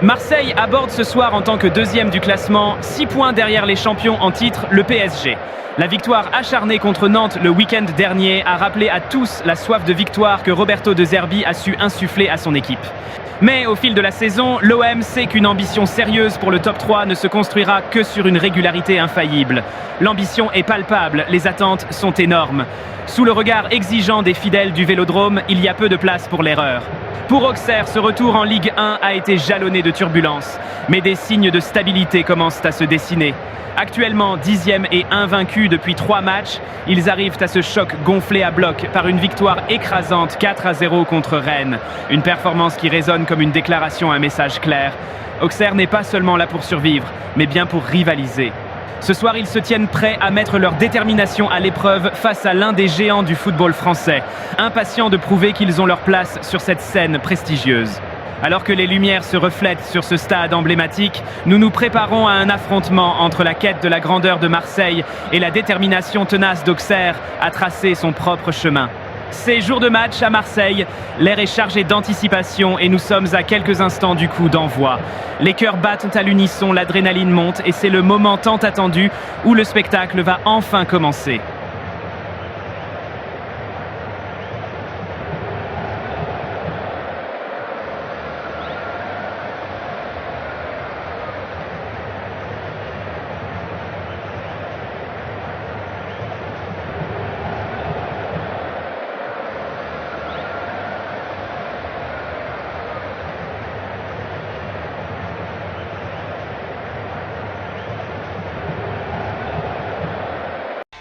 Marseille aborde ce soir en tant que deuxième du classement, 6 points derrière les champions en titre, le PSG. La victoire acharnée contre Nantes le week-end dernier a rappelé à tous la soif de victoire que Roberto De Zerbi a su insuffler à son équipe. Mais au fil de la saison, l'OM sait qu'une ambition sérieuse pour le top 3 ne se construira que sur une régularité infaillible. L'ambition est palpable, les attentes sont énormes. Sous le regard exigeant des fidèles du Vélodrome, il y a peu de place pour l'erreur. Pour Auxerre, ce retour en Ligue 1 a été jalonné de turbulences. Mais des signes de stabilité commencent à se dessiner. Actuellement 10e et invaincus depuis 3 matchs, ils arrivent à ce choc gonflé à bloc par une victoire écrasante 4-0 contre Rennes. Une performance qui résonne comme une déclaration, un message clair. Auxerre n'est pas seulement là pour survivre, mais bien pour rivaliser. Ce soir, ils se tiennent prêts à mettre leur détermination à l'épreuve face à l'un des géants du football français, impatients de prouver qu'ils ont leur place sur cette scène prestigieuse. Alors que les lumières se reflètent sur ce stade emblématique, nous nous préparons à un affrontement entre la quête de la grandeur de Marseille et la détermination tenace d'Auxerre à tracer son propre chemin. C'est jour de match à Marseille, l'air est chargé d'anticipation et nous sommes à quelques instants du coup d'envoi. Les cœurs battent à l'unisson, l'adrénaline monte et c'est le moment tant attendu où le spectacle va enfin commencer.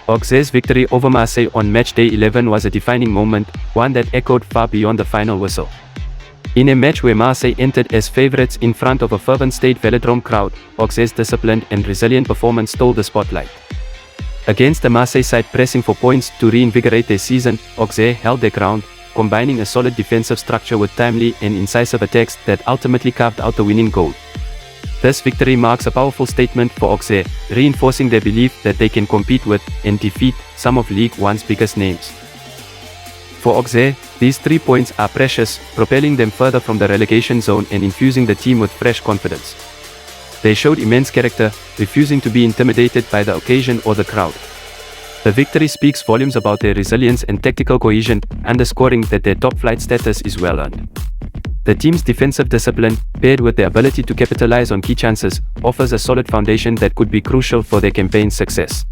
Auxerre's victory over Marseille on match day 11 was a defining moment, one that echoed far beyond the final whistle. In a match where Marseille entered as favourites in front of a fervent Stade Velodrome crowd, Auxerre's disciplined and resilient performance stole the spotlight. Against the Marseille side pressing for points to reinvigorate their season, Auxerre held their ground, combining a solid defensive structure with timely and incisive attacks that ultimately carved out the winning goal. This victory marks a powerful statement for Auxerre, reinforcing their belief that they can compete with and defeat some of League One's biggest names. For Auxerre, these 3 points are precious, propelling them further from the relegation zone and infusing the team with fresh confidence. They showed immense character, refusing to be intimidated by the occasion or the crowd. The victory speaks volumes about their resilience and tactical cohesion, underscoring that their top-flight status is well earned. The team's defensive discipline, paired with their ability to capitalize on key chances, offers a solid foundation that could be crucial for their campaign's success.